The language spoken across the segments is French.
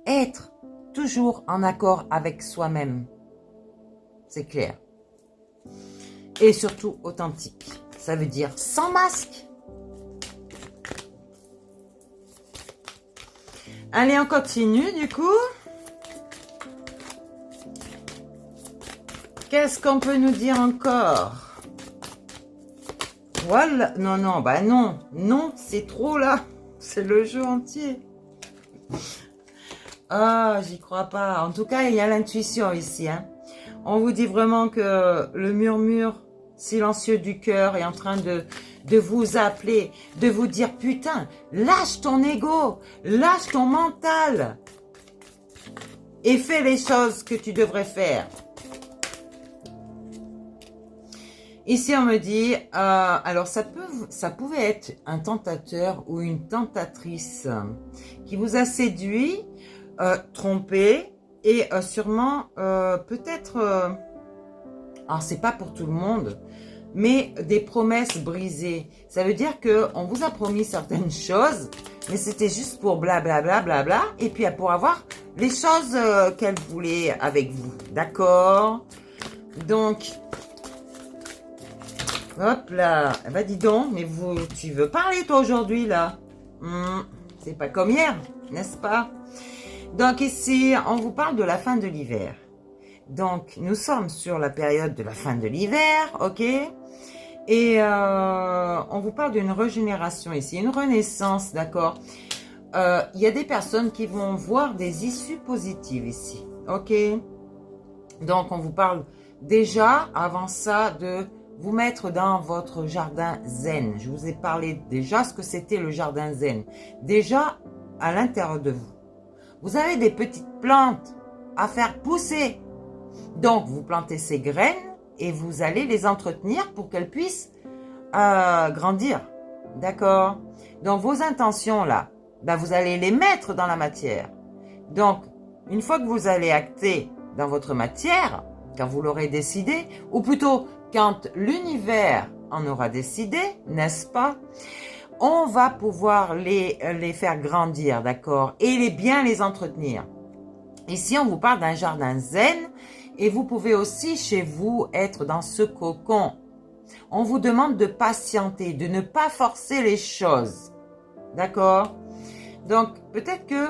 être toujours en accord avec soi-même. C'est clair. Et surtout authentique. Ça veut dire sans masque. Allez, on continue du coup. Qu'est-ce qu'on peut nous dire encore? Voilà. Non, non, bah non. Non, c'est trop là. C'est le jeu entier. Ah, j'y crois pas. En tout cas, il y a l'intuition ici. Hein. On vous dit vraiment que le murmure silencieux du cœur est en train de vous appeler, de vous dire, putain, lâche ton ego, lâche ton mental et fais les choses que tu devrais faire. Ici, on me dit, alors ça pouvait être un tentateur ou une tentatrice qui vous a séduit, trompé et sûrement peut-être, alors c'est pas pour tout le monde, mais des promesses brisées. Ça veut dire qu'on vous a promis certaines choses, mais c'était juste pour blablabla, blabla, et puis pour avoir les choses qu'elle voulait avec vous. D'accord? Donc, hop là. Eh ben dis donc, mais tu veux parler toi aujourd'hui là? C'est pas comme hier, n'est-ce pas? Donc ici, on vous parle de la fin de l'hiver. Donc, nous sommes sur la période de la fin de l'hiver, ok? Et on vous parle d'une régénération ici, une renaissance, d'accord? Il y a des personnes qui vont voir des issues positives ici, ok? Donc, on vous parle déjà, avant ça, de vous mettre dans votre jardin zen. Je vous ai parlé déjà ce que c'était le jardin zen. Déjà, à l'intérieur de vous. Vous avez des petites plantes à faire pousser. Donc, vous plantez ces graines et vous allez les entretenir pour qu'elles puissent grandir. D'accord? Donc, vos intentions là, ben, vous allez les mettre dans la matière. Donc, une fois que vous allez acter dans votre matière, quand vous l'aurez décidé, ou plutôt quand l'univers en aura décidé, n'est-ce pas? On va pouvoir les faire grandir, d'accord? Et bien les entretenir. Ici, on vous parle d'un jardin zen et vous pouvez aussi chez vous être dans ce cocon. On vous demande de patienter, de ne pas forcer les choses. D'accord? Donc, peut-être que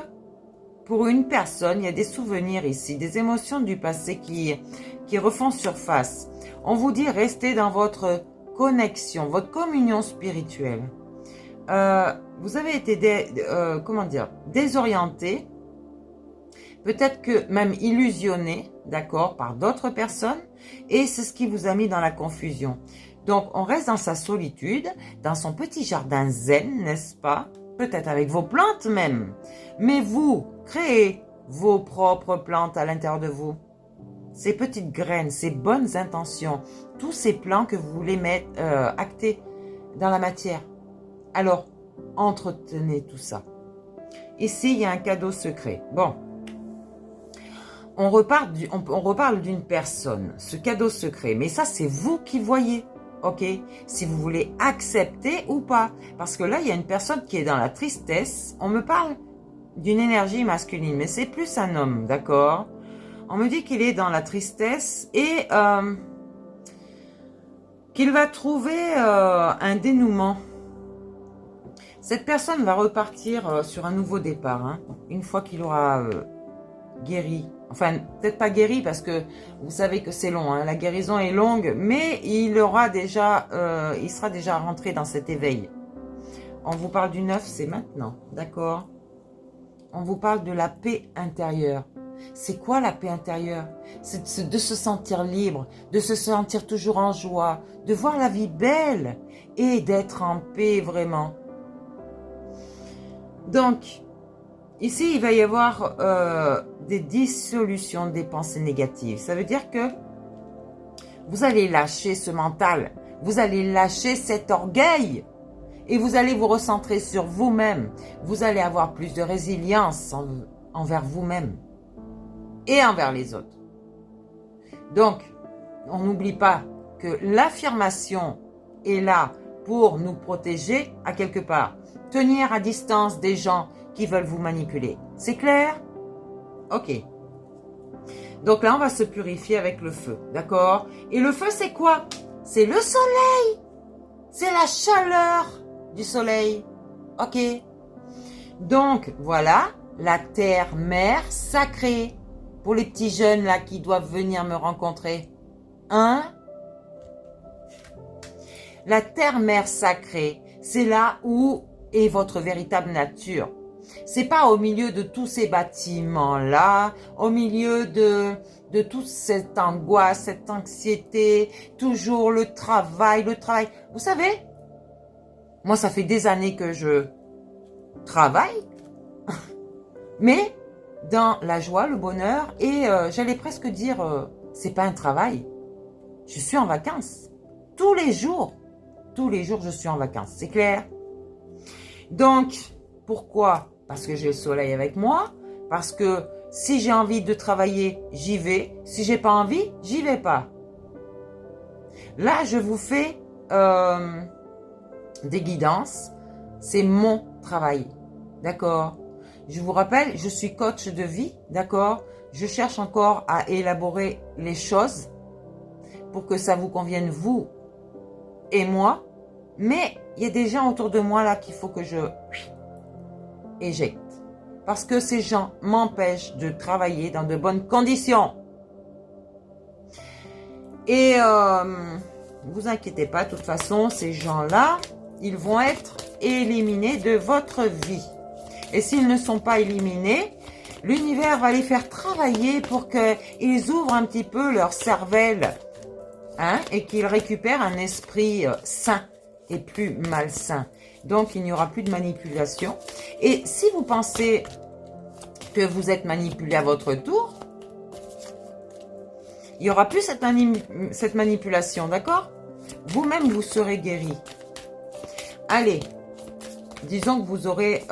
pour une personne, il y a des souvenirs ici, des émotions du passé qui refont surface. On vous dit restez dans votre connexion, votre communion spirituelle. Vous avez été désorienté, peut-être que même illusionné, d'accord, par d'autres personnes, et c'est ce qui vous a mis dans la confusion. Donc, on reste dans sa solitude, dans son petit jardin zen, n'est-ce pas? Peut-être avec vos plantes même. Mais vous, créez vos propres plantes à l'intérieur de vous. Ces petites graines, ces bonnes intentions, tous ces plans que vous voulez mettre, acter dans la matière. Alors, entretenez tout ça. Ici, il y a un cadeau secret. Bon, on reparle d'une personne, ce cadeau secret. Mais ça, c'est vous qui voyez, ok? Si vous voulez accepter ou pas. Parce que là, il y a une personne qui est dans la tristesse. On me parle d'une énergie masculine, mais c'est plus un homme, d'accord? On me dit qu'il est dans la tristesse et qu'il va trouver un dénouement. Cette personne va repartir sur un nouveau départ, hein, une fois qu'il aura guéri. Enfin, peut-être pas guéri parce que vous savez que c'est long, hein, la guérison est longue, mais il sera déjà rentré dans cet éveil. On vous parle du 9, c'est maintenant, d'accord? On vous parle de la paix intérieure. C'est quoi la paix intérieure? C'est de se sentir libre, de se sentir toujours en joie, de voir la vie belle et d'être en paix vraiment. Donc, ici, il va y avoir des dissolutions des pensées négatives. Ça veut dire que vous allez lâcher ce mental, vous allez lâcher cet orgueil et vous allez vous recentrer sur vous-même. Vous allez avoir plus de résilience envers vous-même et envers les autres. Donc, on n'oublie pas que l'affirmation est là pour nous protéger à quelque part. Tenir à distance des gens qui veulent vous manipuler. C'est clair? Ok. Donc là, on va se purifier avec le feu, d'accord? Et le feu, c'est quoi? C'est le soleil. C'est la chaleur du soleil. Ok? Donc, voilà, la terre-mère sacrée. Pour les petits jeunes là qui doivent venir me rencontrer. Hein? La terre-mère sacrée, c'est là où est votre véritable nature. C'est pas au milieu de tous ces bâtiments-là, au milieu de toute cette angoisse, cette anxiété, toujours le travail. Vous savez, moi ça fait des années que je travaille, mais dans la joie, le bonheur, et j'allais presque dire, c'est pas un travail. Je suis en vacances. Tous les jours, je suis en vacances, c'est clair? Donc, pourquoi? Parce que j'ai le soleil avec moi, parce que si j'ai envie de travailler, j'y vais. Si j'ai pas envie, j'y vais pas. Là, je vous fais des guidances. C'est mon travail, d'accord? Je vous rappelle, je suis coach de vie, d'accord? Je cherche encore à élaborer les choses pour que ça vous convienne, vous et moi. Mais il y a des gens autour de moi là qu'il faut que je éjecte. Parce que ces gens m'empêchent de travailler dans de bonnes conditions. Et vous inquiétez pas, de toute façon, ces gens-là, ils vont être éliminés de votre vie. Et s'ils ne sont pas éliminés, l'univers va les faire travailler pour qu'ils ouvrent un petit peu leur cervelle, hein, et qu'ils récupèrent un esprit sain et plus malsain. Donc, il n'y aura plus de manipulation. Et si vous pensez que vous êtes manipulé à votre tour, il n'y aura plus cette manipulation, d'accord? Vous-même, vous serez guéri. Allez, disons que vous aurez...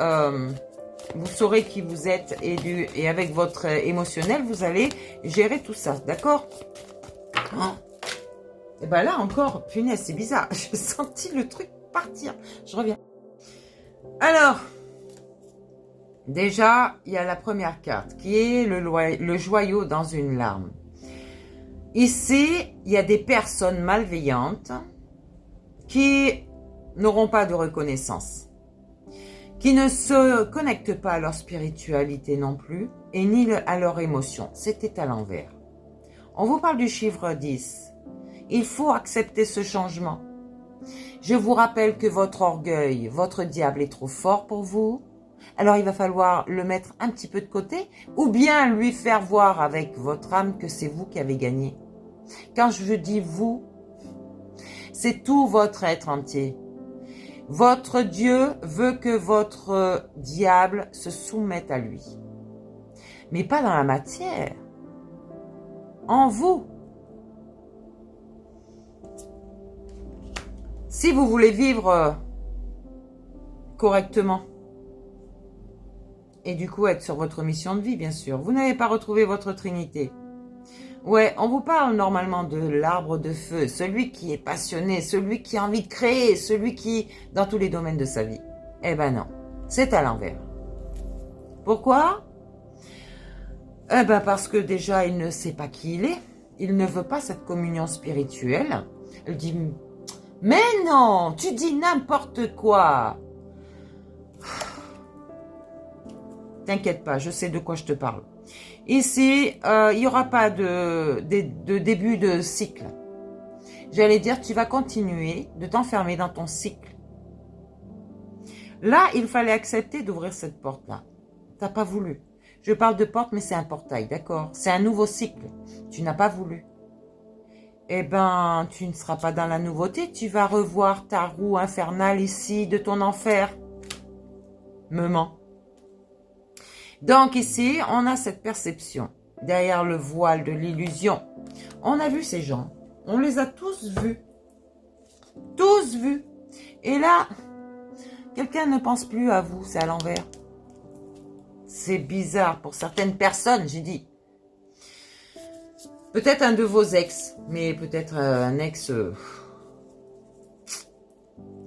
vous saurez qui vous êtes et avec votre émotionnel, vous allez gérer tout ça, d'accord? Oh. Et bien là encore, punaise, c'est bizarre. J'ai senti le truc partir. Je reviens. Alors, déjà, il y a la première carte qui est le joyau dans une larme. Ici, il y a des personnes malveillantes qui n'auront pas de reconnaissance, qui ne se connectent pas à leur spiritualité non plus, et ni à leurs émotions. C'était à l'envers. On vous parle du chiffre 10. Il faut accepter ce changement. Je vous rappelle que votre orgueil, votre diable est trop fort pour vous. Alors il va falloir le mettre un petit peu de côté, ou bien lui faire voir avec votre âme que c'est vous qui avez gagné. Quand je dis vous, c'est tout votre être entier. Votre Dieu veut que votre diable se soumette à lui. Mais pas dans la matière. En vous. Si vous voulez vivre correctement, et du coup être sur votre mission de vie, bien sûr, vous n'avez pas retrouvé votre Trinité. Ouais, on vous parle normalement de l'arbre de feu, celui qui est passionné, celui qui a envie de créer, celui qui, dans tous les domaines de sa vie. Eh ben non, c'est à l'envers. Pourquoi? Eh ben parce que déjà, il ne sait pas qui il est. Il ne veut pas cette communion spirituelle. Il dit, mais non, tu dis n'importe quoi. T'inquiète pas, je sais de quoi je te parle. Ici, il n'y aura pas de début de cycle. J'allais dire, tu vas continuer de t'enfermer dans ton cycle. Là, il fallait accepter d'ouvrir cette porte-là. Tu n'as pas voulu. Je parle de porte, mais c'est un portail, d'accord? C'est un nouveau cycle. Tu n'as pas voulu. Eh ben, tu ne seras pas dans la nouveauté. Tu vas revoir ta roue infernale ici de ton enfer. Me ment. Donc ici, on a cette perception. Derrière le voile de l'illusion. On a vu ces gens. On les a tous vus. Tous vus. Et là, quelqu'un ne pense plus à vous. C'est à l'envers. C'est bizarre pour certaines personnes, j'ai dit. Peut-être un de vos ex. Mais peut-être un ex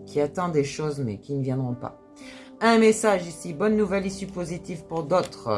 qui attend des choses mais qui ne viendront pas. Un message ici. Bonne nouvelle issue positive pour d'autres.